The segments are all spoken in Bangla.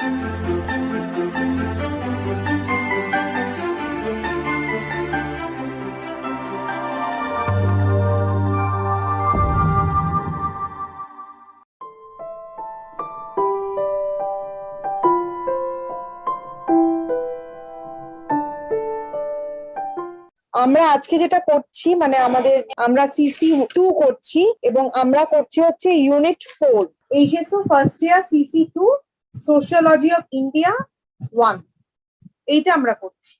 আমরা আজকে যেটা করছি মানে আমরা CC2 করছি এবং আমরা করছি হচ্ছে unit 4 HSO first year CC2 sociology of India 1। এইটা আমরা করছি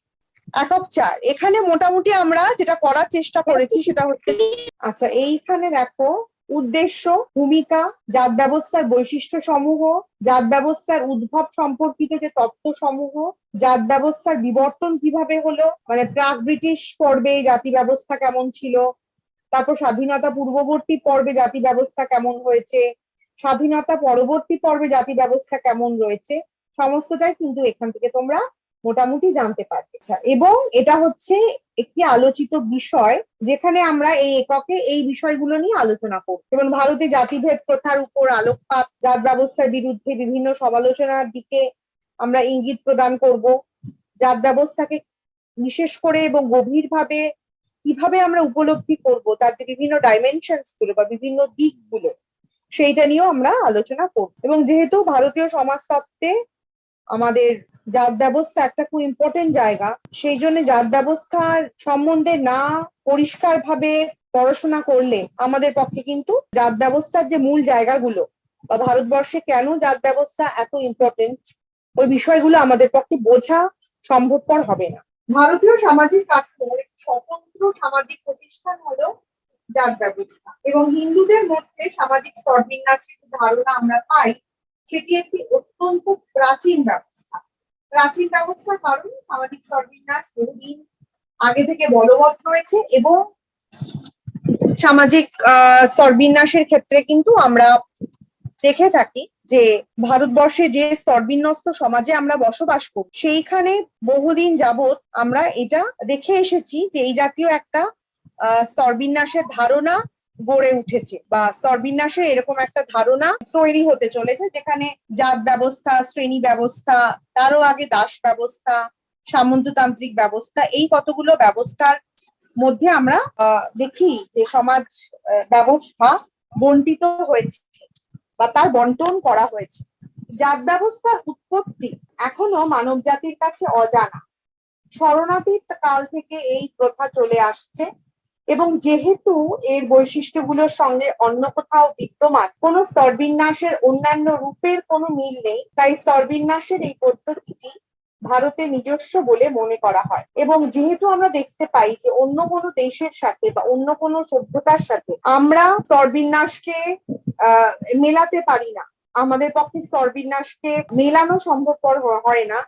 একক 4। এখানে মোটামুটি আমরা যেটা করার চেষ্টা করেছি সেটা হচ্ছে, আচ্ছা এইখানে দেখো উদ্দেশ্য, ভূমিকা, জাত ব্যবস্থার বৈশিষ্ট্য সমূহ, জাত ব্যবস্থার উদ্ভব সম্পর্কিত যে তত্ত্ব সমূহ, জাত ব্যবস্থার বিবর্তন কিভাবে হলো, মানে প্রাক ব্রিটিশ পর্বে জাতি ব্যবস্থা কেমন ছিল, তারপর স্বাধীনতা পূর্ববর্তী পর্বে জাতি ব্যবস্থা কেমন হয়েছে, স্বাধীনতা পরবর্তী পর্বে জাতি ব্যবস্থা কেমন রয়েছে, সমস্তটাই কিন্তু এখান থেকে তোমরা মোটামুটি জানতে পারবে। এবং এটা হচ্ছে একটি আলোচিত বিষয় যেখানে আমরা এই এককে এই বিষয়গুলো নিয়ে আলোচনা করব। যেমন ভারতে জাতিভেদ প্রথার উপর আলোকপাত, জাত ব্যবস্থার বিরুদ্ধে বিভিন্ন সমালোচনার দিকে আমরা ইঙ্গিত প্রদান করব, জাত ব্যবস্থাকে বিশেষ করে এবং গভীরভাবে কিভাবে আমরা উপলব্ধি করব তার যে বিভিন্ন ডাইমেনশনস গুলো বা বিভিন্ন দিকগুলো সেইটা নিয়েও আমরা আলোচনা করব। এবং যেহেতু ভারতীয় সমাজতত্ত্বে আমাদের জাত ব্যবস্থা একটা খুব ইম্পর্টেন্ট জায়গা, সেই জন্য জাত ব্যবস্থার সম্বন্ধে না পরিষ্কার ভাবে পড়াশোনা করলে আমাদের পক্ষে কিন্তু জাত ব্যবস্থার যে মূল জায়গাগুলো বা ভারতবর্ষে কেন জাত ব্যবস্থা এত ইম্পর্টেন্ট ওই বিষয়গুলো আমাদের পক্ষে বোঝা সম্ভবপর হবে না। ভারতীয় সামাজিক কাঠামোর একটি স্বতন্ত্র সামাজিক প্রতিষ্ঠান হলো জাত ব্যবস্থা, এবং হিন্দুদের মধ্যে সামাজিক স্তরবিন্যাসের ধারণা আমরা পাই সেটি একটি অত্যন্ত প্রাচীন ব্যবস্থা। প্রাচীন ব্যবস্থা কারণ সামাজিক স্তরবিন্যাস বহুদিন আগে থেকে বলবৎ রয়েছে, এবং সামাজিক স্তরবিন্যাসের ক্ষেত্রে কিন্তু আমরা দেখে থাকি যে ভারতবর্ষে যে স্তরবিন্যস্ত সমাজে আমরা বসবাস করি সেইখানে বহুদিন যাবত আমরা এটা দেখে এসেছি যে এই জাতীয় একটা স্তরবিন্যাসের ধারণা গড়ে উঠেছে বা স্তরবিন্যাসের এরকম একটা ধারণা তৈরি হতে চলেছে, যেখানে জাত ব্যবস্থা, শ্রেণী ব্যবস্থা, তারও আগে দাস ব্যবস্থা, সামন্ততান্ত্রিক ব্যবস্থা, এই কতগুলো ব্যবস্থার মধ্যে আমরা দেখি যে সমাজ ব্যবস্থা বন্টিত হয়েছে বা তার বন্টন করা হয়েছে। জাত ব্যবস্থার উৎপত্তি এখনো মানব জাতির কাছে অজানা। শরণাতীত কাল থেকে এই প্রথা চলে আসছে, এবং যেহেতু এর বৈশিষ্ট্যগুলোর সঙ্গে অন্য কোথাও বিদ্যমান কোন স্তরবিন্যাসের অন্যান্য রূপের কোনো মিল নেই, তাই স্তরবিন্যাসের এই পদ্ধতিটি ভারতে নিজস্ব বলে মনে করা হয়। এবং যেহেতু আমরা দেখতে পাই যে অন্য কোনো দেশের সাথে বা অন্য কোনো সভ্যতার সাথে আমরা স্তরবিন্যাসকে মেলাতে পারি না, আমাদের পক্ষে স্তরবিন্যাসকে মেলানো সম্ভবপর হয় না,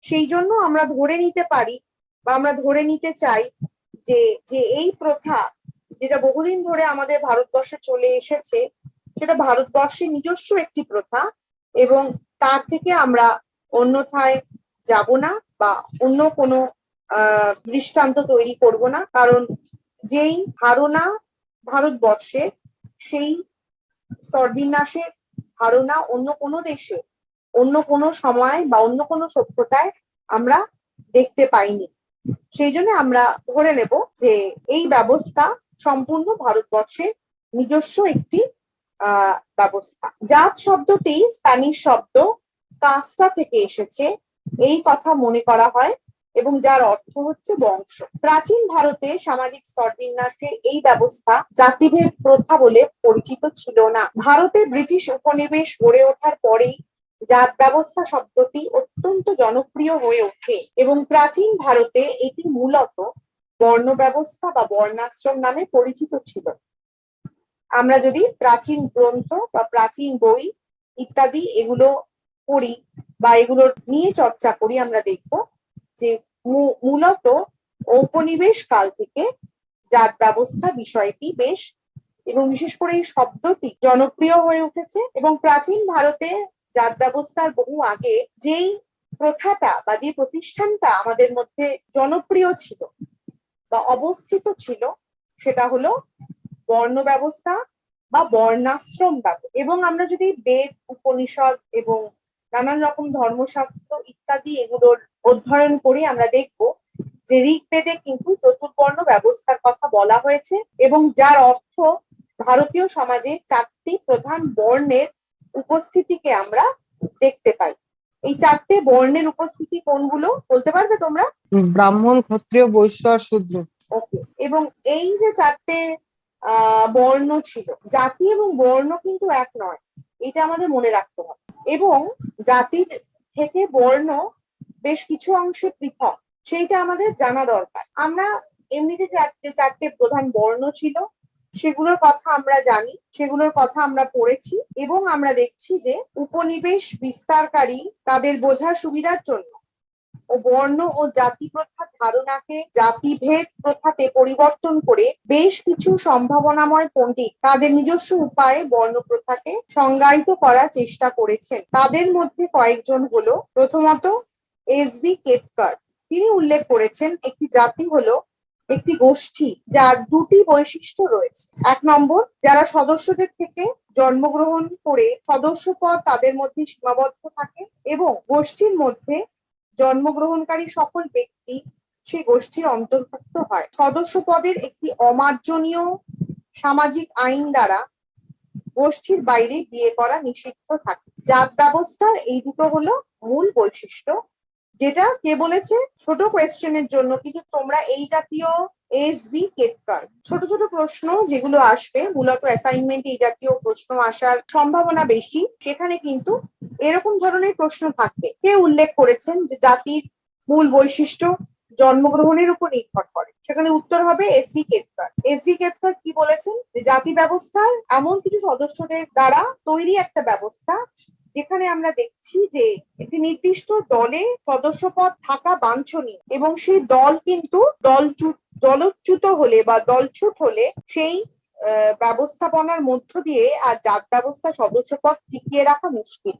সেই জন্য আমরা ধরে নিতে পারি বা আমরা ধরে নিতে চাই যে যে এই প্রথা যেটা বহুদিন ধরে আমাদের ভারতবর্ষে চলে এসেছে সেটা ভারতবর্ষের নিজস্ব একটি প্রথা, এবং তার থেকে আমরা অন্যথায় যাব না বা অন্য কোনো দৃষ্টান্ত তৈরি করব না, কারণ যেই ধারণা ভারতবর্ষে সেই স্তরবিন্যাসের ধারণা অন্য কোনো দেশে, অন্য কোনো সময় বা অন্য কোনো সভ্যতায় আমরা দেখতে পাইনি। সেই জন্য আমরা ধরে নেব যে এই ব্যবস্থা সম্পূর্ণ ভারতবর্ষের নিজস্ব একটি ব্যবস্থা। জাত শব্দটি স্প্যানিশ শব্দ কাস্টা থেকে এসেছে এই কথা মনে করা হয়, এবং যার অর্থ হচ্ছে বংশ। প্রাচীন ভারতে সামাজিক স্তরবিন্যাসের এই ব্যবস্থা জাতিভেদ প্রথা বলে পরিচিত ছিল না। ভারতে ব্রিটিশ উপনিবেশ গড়ে ওঠার পরেই জাত ব্যবস্থা শব্দটি অত্যন্ত জনপ্রিয় হয়ে ওঠে, এবং প্রাচীন ভারতে এটি মূলত বর্ণ ব্যবস্থা বা বর্ণাশ্রম নামে পরিচিত ছিল। আমরা যদি প্রাচীন গ্রন্থ বা প্রাচীন বই ইত্যাদি এগুলো পড়ি বা এগুলো নিয়ে চর্চা করি, আমরা দেখব যে মূলত ঔপনিবেশ কাল থেকে জাত ব্যবস্থা বিষয়টি বেশ এবং বিশেষ করে এই শব্দটি জনপ্রিয় হয়ে উঠেছে। এবং প্রাচীন ভারতে জাত ব্যবস্থার বহু আগে যেই প্রথাটা বা যে প্রতিষ্ঠানটা আমাদের মধ্যে জনপ্রিয় ছিল বা অবস্থিত ছিল সেটা হলো বর্ণ ব্যবস্থা বা বর্ণাশ্রম ব্যবস্থা। এবং আমরা যদি বেদ, উপনিষদ এবং নানান রকম ধর্মশাস্ত্র ইত্যাদি এগুলোর অধ্যয়ন করে আমরা দেখব যে ঋগ্বেদে কিন্তু চতুর্বর্ণ ব্যবস্থার কথা বলা হয়েছে এবং যার অর্থ ভারতীয় সমাজে 4টি প্রধান বর্ণের উপস্থিতিকে আমরা দেখতে পাই। এই 4টে বর্ণের উপস্থিতি কোনগুলো বলতে পারবে তোমরা? ব্রাহ্মণ, ক্ষত্রিয়, বৈশ্য আর শূদ্র। ওকে, এবং এই যে 4টে বর্ণ ছিল, জাতি এবং বর্ণ কিন্তু এক নয়, এটা আমাদের মনে রাখতে হবে। এবং জাতির থেকে বর্ণ বেশ কিছু অংশে পৃথক, সেইটা আমাদের জানা দরকার। আমরা এমনিতে যে 4টে প্রধান বর্ণ ছিল সেগুলোর কথা আমরা জানি, সেগুলোর কথা আমরা পড়েছি এবং আমরা দেখছি যে উপনিবেশ বিস্তারকারী তাদের বোঝার সুবিধার জন্য ও বর্ণ ও জাতি প্রথার ধারণাকে জাতিভেদ প্রথাতে পরিবর্তন করে বেশ কিছু সম্ভাবনাময় পণ্ডিত তাদের নিজস্ব উপায়ে বর্ণ প্রথাকে সংজ্ঞায়িত করার চেষ্টা করেছেন। তাদের মধ্যে কয়েকজন হলো, প্রথমত এস.বি. কেতকর। তিনি উল্লেখ করেছেন একটি জাতি হলো একটি গোষ্ঠী যার দুটি বৈশিষ্ট্য রয়েছে। 1 নম্বর, যারা সদস্যদের থেকে জন্মগ্রহণ করে সদস্যপদ তাদের মধ্যে সীমাবদ্ধ থাকে এবং গোষ্ঠীর মধ্যে জন্মগ্রহণকারী সকল ব্যক্তি সেই গোষ্ঠীর অন্তর্ভুক্ত হয়। সদস্য পদের একটি অমার্জনীয় সামাজিক আইন দ্বারা গোষ্ঠীর বাইরে বিয়ে করা নিষিদ্ধ থাকে। জাত ব্যবস্থার এই দুটো হলো মূল বৈশিষ্ট্য, যেটা কে বলেছে ছোট কোয়েশ্চেনের জন্য, কিন্তু তোমরা এই জাতীয় এস.বি. কেতকর ছোট ছোট প্রশ্ন যেগুলো আসবে, মূলত অ্যাসাইনমেন্ট এই জাতীয় প্রশ্ন আসার সম্ভাবনা বেশি, সেখানে কিন্তু এরকম ধরনের প্রশ্ন থাকবে। কে উল্লেখ করেছেন যে জাতির মূল বৈশিষ্ট্য জন্মগ্রহণের উপর নির্ভর করে, সেখানে উত্তর হবে এস.বি. কেতকর। এস.বি. কেতকর কি বলেছেন যে জাতি ব্যবস্থার এমন কিছু সদস্যদের দ্বারা তৈরি একটা ব্যবস্থা যেখানে আমরা দেখছি যে একটি নির্দিষ্ট দলে সদস্যপদ থাকা বাঞ্ছনীয় এবং সেই দল কিন্তু দলচ্যুত হলে বা দলছুট হলে সেই ব্যবস্থাপনার মধ্য দিয়ে আর জাত ব্যবস্থা সদস্যপদ টিকিয়ে রাখা মুশকিল।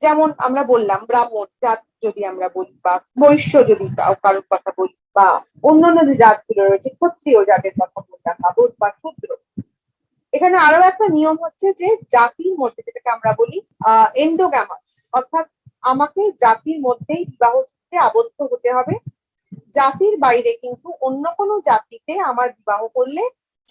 যেমন আমরা বললাম ব্রাহ্মণ জাত যদি আমরা বলি, বা বৈশ্য যদি কারোর কথা বলি, বা অন্যান্য যে জাতগুলো রয়েছে, ক্ষত্রিয় জাতের কথা বললাম, বা বোধ বা শূদ্র। এখানে আরো একটা নিয়ম হচ্ছে যে জাতির মধ্যে, যেটাকে আমরা বলি এন্ডোগ্যামাস, অর্থাৎ আমাকে জাতির মধ্যেই বিবাহ সূত্রে আবদ্ধ হতে হবে, জাতির বাইরে কিন্তু অন্য কোনো জাতিতে আমার বিবাহ করলে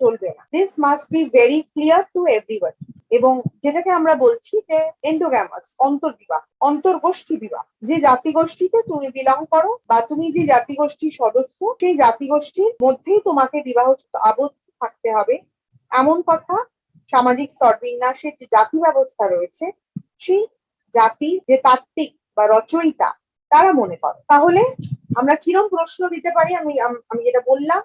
চলবে না। This must be very clear to everybody. এবং যেটাকে আমরা বলছি যে এন্ডোগ্যামাস, অন্তর্বিবাহ, অন্তর্গোষ্ঠী বিবাহ, যে জাতিগোষ্ঠীতে তুমি বিলং করো বা তুমি যে জাতিগোষ্ঠীর সদস্য, সেই জাতিগোষ্ঠীর মধ্যেই তোমাকে বিবাহ আবদ্ধ থাকতে হবে, এমন কথা সামাজিক স্তরবিন্যাসের যে জাতি ব্যবস্থা রয়েছে সেই জাতির যে তাত্ত্বিক বা রচয়িতা তারা মনে করে। তাহলে আমরা কিরকম প্রশ্ন দিতে পারি, আমি যেটা বললাম,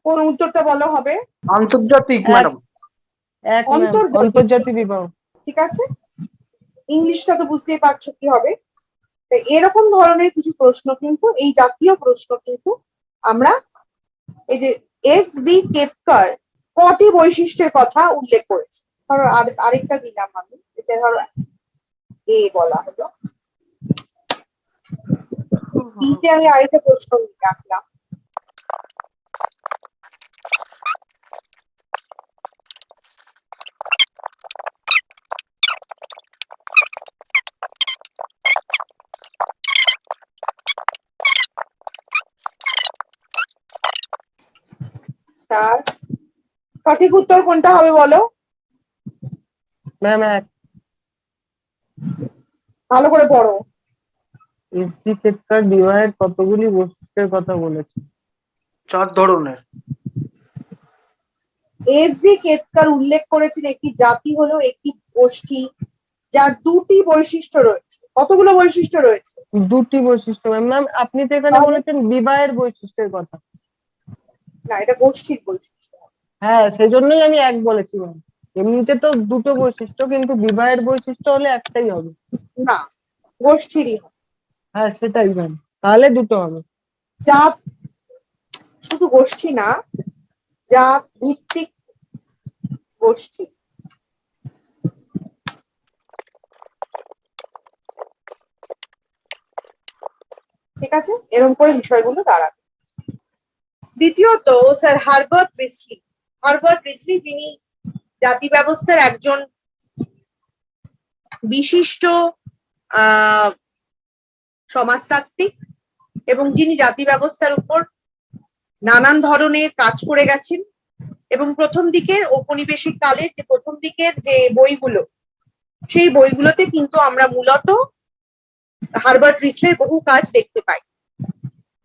কোন উত্তরটা বলো হবে? আন্তর্জাতিক ম্যাডাম। অন্তর্জাতি বিবাহ। ঠিক আছে, ইংলিশটা তো বুঝতেই পারছো কি হবে। এরকম ধরনের কিছু প্রশ্ন কিন্তু, এই জাতীয় প্রশ্ন কিন্তু আমরা, এই যে এস.বি. কেতকর কটি বৈশিষ্ট্যের কথা উল্লেখ করেছে, ধরো আরেকটা দিলাম আমি, এটা ধরো এ বলা হলো, বিতে আমি আরেকটা প্রশ্ন রাখলাম। সঠিক উত্তর কোনটা হবে বলো? ম্যাম ভালো করে পড়ো। এস.বি. কেতকর বিবাহের কতগুলি বৈশিষ্ট্যের কথা বলেছে? 4 ধরনের। এস.বি. কেতকর উল্লেখ করেছেন একটি জাতি হলো একটি গোষ্ঠী যার দুটি বৈশিষ্ট্য রয়েছে। কতগুলো বৈশিষ্ট্য রয়েছে? দুটি বৈশিষ্ট্য। ম্যাম আপনি তো এখানে বলেছেন বিবাহের বৈশিষ্ট্যের কথা। না, এটা গোষ্ঠীর বৈশিষ্ট্য। হ্যাঁ, সেজন্যই আমি এক বলেছি ম্যাম। এমনিতে তো দুটো বৈশিষ্ট্য, কিন্তু বিবাহের বৈশিষ্ট্য হলে একটাই হবে। না, গোষ্ঠীরই হবে। হ্যাঁ সেটাই ম্যাম, তাহলে দুটো হবে। জাত শুধু গোষ্ঠী না, জাত ভিত্তিক গোষ্ঠী। ঠিক আছে, এরকম করে বিষয়গুলো দাঁড়াবে। দ্বিতীয়ত স্যার হার্বার্ট রিসলি যিনি জাতি ব্যবস্থার একজন বিশিষ্ট আহ সমাজতাত্ত্বিক এবং যিনি জাতি ব্যবস্থার উপর নানান ধরনের কাজ করে গেছেন, এবং প্রথম দিকের ঔপনিবেশিক কালের যে প্রথম দিকের যে বইগুলো, সেই বইগুলোতে কিন্তু আমরা মূলত হার্বার্ট রিসলের বহু কাজ দেখতে পাই।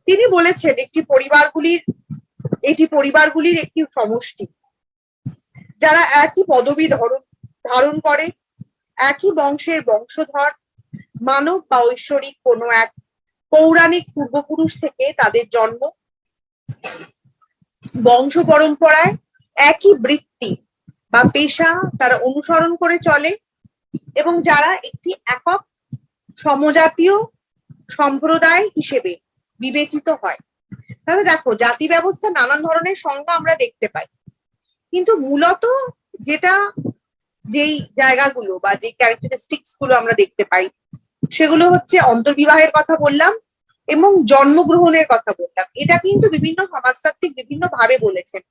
তিনি বলেছেন এটি পরিবারগুলির একটি সমষ্টি, যারা একই পদবি ধারণ করে, একই বংশের বংশধর, মানব বা ঐশ্বরিক কোনো এক পৌরাণিক পূর্বপুরুষ থেকে তাদের জন্ম, বংশ পরম্পরায় একই বৃত্তি বা পেশা তারা অনুসরণ করে চলে, এবং যারা একটি একক সমজাতীয় সম্প্রদায় হিসেবে বিবেচিত হয়। তাহলে দেখো, জাতি ব্যবস্থা নানান ধরনের সংজ্ঞা আমরা দেখতে পাই, কিন্তু মূলত যেই জায়গাগুলো বা যে ক্যারেক্টারিস্টিক্স গুলো আমরা দেখতে পাই, সেগুলো হচ্ছে অন্তর্বিবাহের কথা বললাম এবং জন্মগ্রহণের কথা বললাম। এটা কিন্তু বিভিন্ন সমাজতাত্ত্বিক বিভিন্ন ভাবে বলেছেন।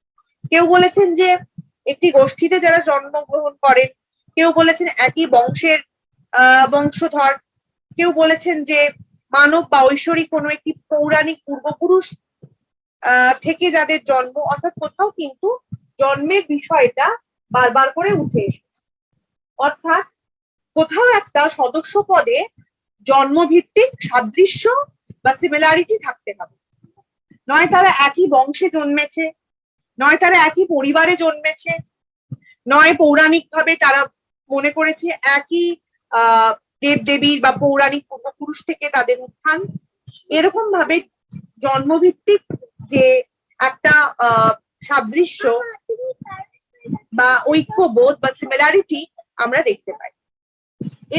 কেউ বলেছেন যে একটি গোষ্ঠীতে যারা জন্মগ্রহণ করেন, কেউ বলেছেন একই বংশের বংশধর, কেউ বলেছেন যে মানব বা ঐশ্বরিক কোনো একটি পৌরাণিক পূর্বপুরুষ থেকে যাদের জন্ম, অর্থাৎ কোথাও কিন্তু জন্মের বিষয়টা বারবার করে উঠে এসেছে। অর্থাৎ কোথাও একটা সদস্য পদে জন্মভিত্তিক সাদৃশ্য বা সিমিলারিটি থাকতে হবে। নয় তারা একই বংশে জন্মেছে, নয় তারা একই পরিবারে জন্মেছে, নয় পৌরাণিক ভাবে তারা মনে করেছে একই দেবদেবীর বা পৌরাণিক পূর্বপুরুষ থেকে তাদের উত্থান। এরকম ভাবে জন্মভিত্তিক যে একটা সাদৃশ্য বা ঐক্যবোধ বা সিমিলারিটি আমরা দেখতে পাই।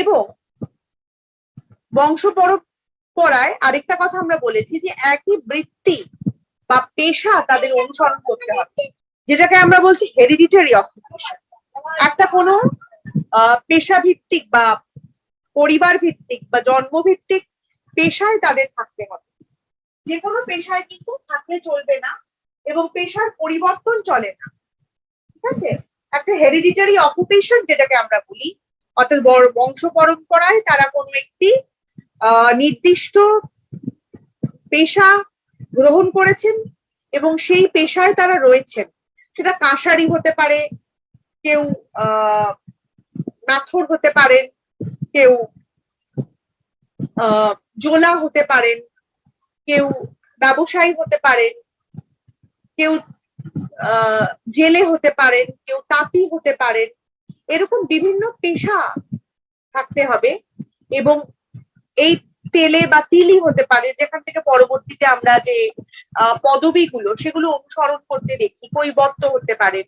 এবং বংশ পরম্পরায় আরেকটা কথা আমরা বলেছি যে একই বৃত্তি বা পেশা তাদের অনুসরণ করতে হবে, যেটাকে আমরা বলছি হেরিডিটারি অকুপেশন। একটা কোনো পেশা ভিত্তিক বা পরিবার ভিত্তিক বা জন্মভিত্তিক পেশায় তাদের থাকতে হবে। যে কোনো পেশায় কিন্তু থাকলে চলবে না, এবং পেশার পরিবর্তন চলে না। ঠিক আছে, একটা হেরিডিটারি অকুপেশন যেটাকে আমরা বলি, অর্থাৎ বংশ পরম্পরায় তারা কোনো একটি নির্দিষ্ট পেশা গ্রহণ করেছেন এবং সেই পেশায় তারা রয়েছেন। সেটা কাঁসারি হতে পারে, কেউ মাথর হতে পারেন, কেউ জোলা হতে পারেন, কেউ ব্যবসায়ী হতে পারেন, কেউ জেলে হতে পারেন, কেউ তাঁতি হতে পারেন। এরকম বিভিন্ন পেশা থাকতে হবে। এবং এই তেলে বা তিলি হতে পারে, যেখান থেকে পরবর্তীতে আমরা যে পদবিগুলো সেগুলো অনুসরণ করতে দেখি, কৈবর্ত হতে পারে।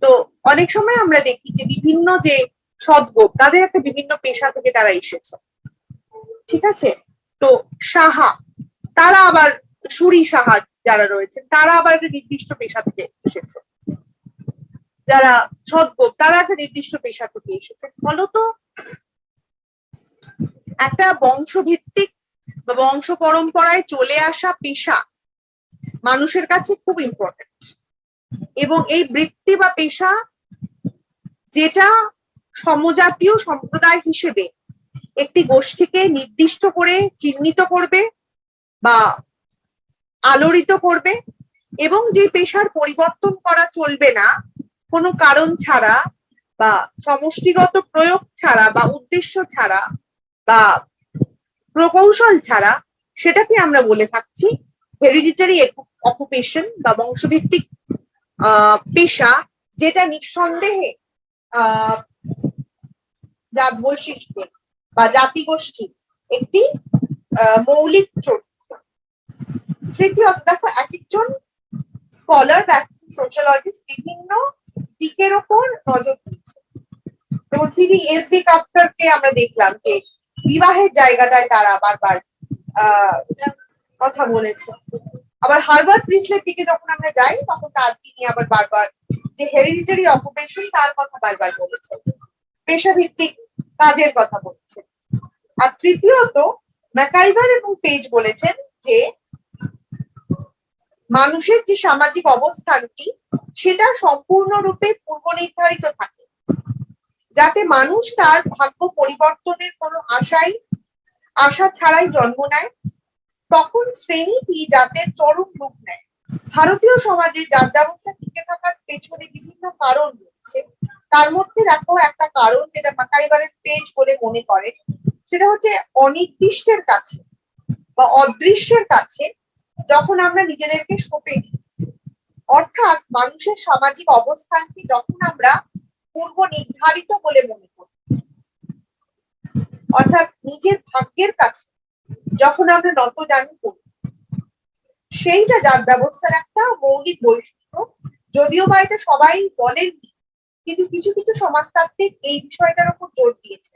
তো অনেক সময় আমরা দেখি যে বিভিন্ন যে সদ্গোপ, তাদের একটা বিভিন্ন পেশা থেকে তারা এসেছে। ঠিক আছে, তো সাহা, তারা আবার সুরি সাহা যারা রয়েছেন, তারা আবার একটা নির্দিষ্ট পেশা থেকে এসেছে। যারা সদ্গোপ, তারা একটা নির্দিষ্ট পেশা থেকে এসেছে। ফলত একটা বংশভিত্তিক বা বংশ পরম্পরায় চলে আসা পেশা মানুষের কাছে খুব ইম্পর্টেন্ট। এবং এই বৃত্তি বা পেশা যেটা সমজাতীয় সম্প্রদায় হিসেবে একটি গোষ্ঠীকে নির্দিষ্ট করে চিহ্নিত করবে বা আলোড়িত করবে, এবং যে পেশার পরিবর্তন করা চলবে না কোনো কারণ ছাড়া বা সমষ্টিগত প্রয়োগ ছাড়া বা উদ্দেশ্য ছাড়া বা প্রকৌশল ছাড়া, সেটাকে আমরা বলে থাকছি হেরিডিটারি অকুপেশন বা বংশভিত্তিক পেশা, যেটা নিঃসন্দেহে জাত বৈশিষ্ট্য বা জাতিগোষ্ঠী একটি মৌলিক চরিত্র। তৃতীয়ত দেখো, এক একজন স্কলার বা সোশ্যালজিস্ট বিভিন্ন দিকের ওপর নজর দিচ্ছে। যেমন সিবি এস বি কাক্করকে আমরা দেখলাম যে বিবাহের জায়গাটায় তারা বারবার কথা বলেছে। আবার হার্বার্ট প্রিসলের দিকে যখন আমরা যাই তখন তিনি আবার বারবার যে হেরিডিটারি অকুপেশন তার কথা বারবার বলেছেন, পেশাভিত্তিক কাজের কথা বলেছেন। আর তৃতীয়ত ম্যাকাইভার এবং পেজ বলেছেন যে মানুষের যে সামাজিক অবস্থানটি সেটা সম্পূর্ণরূপে পূর্ব নির্ধারিত থাকে, যাতে মানুষ তার ভাগ্য পরিবর্তনের কোনো আশা ছাড়াই জন্ম নেয়, তখন শ্রেণীটি জাতের চরম রূপ নেয়। ভারতীয় সমাজে জাত ব্যবস্থা টিকে থাকার পেছনে বিভিন্ন কারণ রয়েছে। তার মধ্যে দেখো একটা কারণ যেটা ম্যাকাইভারের পেজ বলে মনে করে, সেটা হচ্ছে অনির্দিষ্টের কাছে বা অদৃশ্যের কাছে যখন আমরা নিজেদেরকে সঁপে নিই, অর্থাৎ মানুষের সামাজিক অবস্থানকে যখন আমরা পূর্ব নির্ধারিত বলে মনে করি, অর্থাৎ নিজের ভাগ্যের কাছে যখন আমরা নতজানু করি, সেইটা জাত ব্যবস্থার একটা মৌলিক বৈশিষ্ট্য। যদিও বা এটা সবাই বলেননি, কিন্তু কিছু কিছু সমাজতাত্ত্বিক এই বিষয়টার উপর জোর দিয়েছে।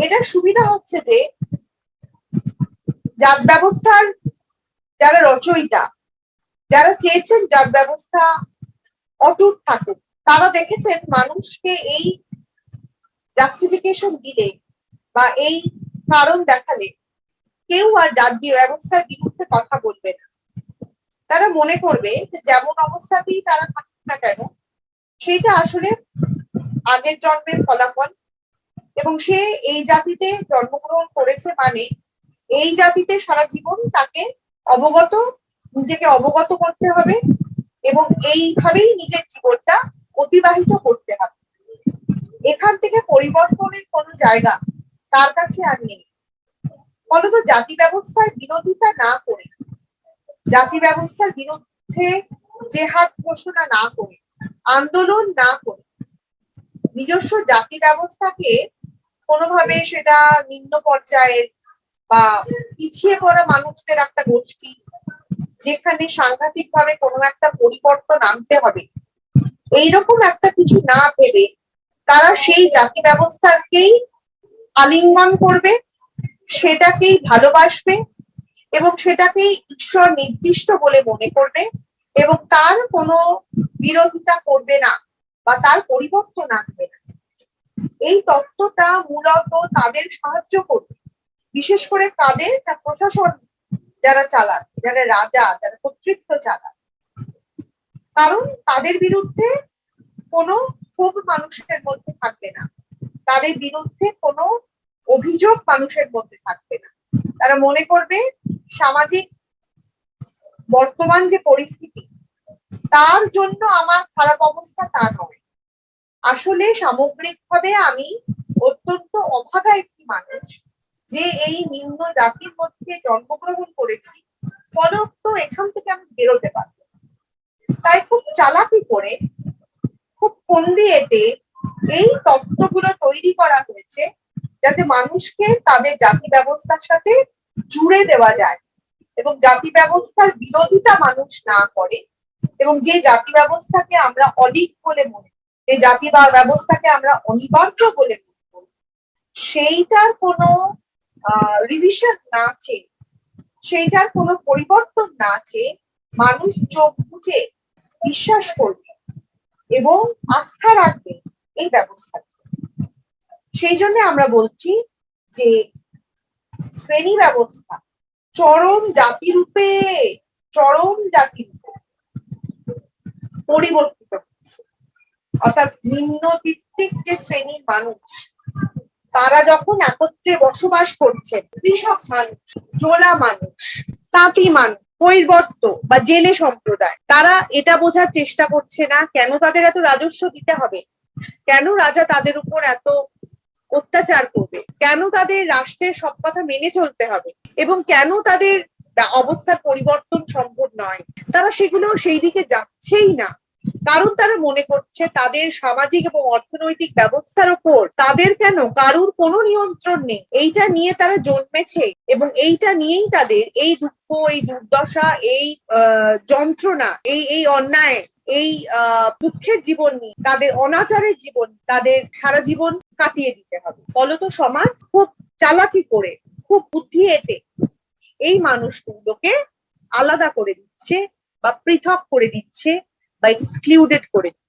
এটার সুবিধা হচ্ছে যে জাত ব্যবস্থার যারা রচয়িতা, যারা চেয়েছেন জাত ব্যবস্থা অটুট থাকুক, তারা দেখেছেন মানুষকে এই জাস্টিফিকেশন দিলে বা এই কারণ দেখালে কেউ আর জাত ব্যবস্থার বিরুদ্ধে কথা বলবে না। তারা মনে করবে যে যেমন অবস্থাতেই তারা থাকুক না কেন, সেটা আসলে আগের জন্মের ফলাফল, এবং সে এই জাতিতে জন্মগ্রহণ করেছে মানে এই জাতিতে সারা জীবন তাকে নিজেকে অবগত করতে হবে এবং এইভাবেই নিজের জীবনটা অতিবাহিত করতে হবে। এখান থেকে পরিবর্তনের কোনো জায়গা তার কাছে আর নেই। ফলত জাতি ব্যবস্থার বিরোধিতা না করে, জাতি ব্যবস্থার বিরুদ্ধে জেহাদ ঘোষণা না করে, আন্দোলন না করে, নিজস্ব জাতি ব্যবস্থাকে কোনোভাবে সেটা নিম্ন পর্যায়ের বা পিছিয়ে পড়া মানুষদের একটা গোষ্ঠী, যেখানে সাংঘাতিক ভাবে কোনো একটা পরিবর্তন আনতে হবে, এইরকম একটা কিছু না ভেবে তারা সেই জাতি ব্যবস্থাকেই আলিঙ্গন করবে, সেটাকেই ভালোবাসবে এবং সেটাকেই ঈশ্বর নির্দিষ্ট বলে মনে করবে এবং তার কোনো বিরোধিতা করবে না বা তার পরিবর্তন আনবে না। এই তত্ত্বটা মূলত তাদের সাহায্য করবে, বিশেষ করে তাদের প্রশাসন যারা চালান, যারা রাজা, যারা কর্তৃত্ব চালান, কারণ তাদের বিরুদ্ধে কোনো ক্ষোভ মানুষের মধ্যে থাকবে না, তাদের বিরুদ্ধে কোনো অভিযোগ মানুষের মধ্যে থাকবে না। তারা মনে করবে সামাজিক বর্তমান যে পরিস্থিতি তার জন্য আমার খারাপ অবস্থা তা নয়, আসলে সামগ্রিকভাবে আমি অত্যন্ত অভাগা একটি মানুষ যে এই নিম্ন জাতির মধ্যে জন্মগ্রহণ করেছি, ফলত এখান থেকে আমি বেরোতে পারবো। তাই খুব চালাকি করে, খুব ফন্দি এঁটে এই তত্ত্বগুলো তৈরি করা হয়েছে যাতে মানুষকে তাদের জাতি ব্যবস্থার সাথে জুড়ে দেওয়া যায় এবং জাতি ব্যবস্থার বিরোধিতা মানুষ না করে, এবং যে জাতি ব্যবস্থাকে আমরা অলিক বলে মনে করি, যে জাতি ব্যবস্থাকে আমরা অনিবার্য বলে মনে করি, সেইটার কোনো রিভিশন না চেয়ে, সেইটার কোনো পরিবর্তন না চেয়ে মানুষ চোখ বুঝে বিশ্বাস করবে এবং আস্থা রাখবে এই ব্যবস্থাকে। সেই জন্য আমরা বলছি যে শ্রেণী ব্যবস্থা চরম জাতিরূপে পরিবর্তিত হচ্ছে, অর্থাৎ নিম্নভিত্তিক যে শ্রেণীর মানুষ তারা যখন একত্রে বসবাস করছে, কৃষক মানুষ, জোলা মানুষ, তাঁতি মানুষ, কৈবর্ত বা জেলে সম্প্রদায়, তারা এটা বোঝার চেষ্টা করছে না কেন তাদের এত রাজস্ব দিতে হবে, কেন রাজা তাদের উপর এত অত্যাচার করবে, কেন তাদের রাষ্ট্রের সব কথা মেনে চলতে হবে এবং কেন তাদের অবস্থার পরিবর্তন সম্ভব নয়। তারা সেগুলো সেই দিকে যাচ্ছেই না, কারণ তারা মনে করছে তাদের সামাজিক এবং অর্থনৈতিক ব্যবস্থার উপর তাদের কেন কারুর কোনো নিয়ন্ত্রণ নেই। এইটা নিয়ে তারা জন্মেছে এবং এইটা নিয়েই তাদের এই দুঃখ, এই দুর্দশা, এই যন্ত্রণা, এই অন্যায়, এই দুঃখের জীবন নিয়ে, তাদের অনাচারের জীবন, তাদের সারা জীবন কাটিয়ে দিতে হবে। ফলত সমাজ খুব চালাকি করে, খুব বুদ্ধি এঁটে এই মানুষগুলোকে আলাদা করে দিচ্ছে বা পৃথক করে দিচ্ছে বা এক্সক্লুডেড করে দিচ্ছে।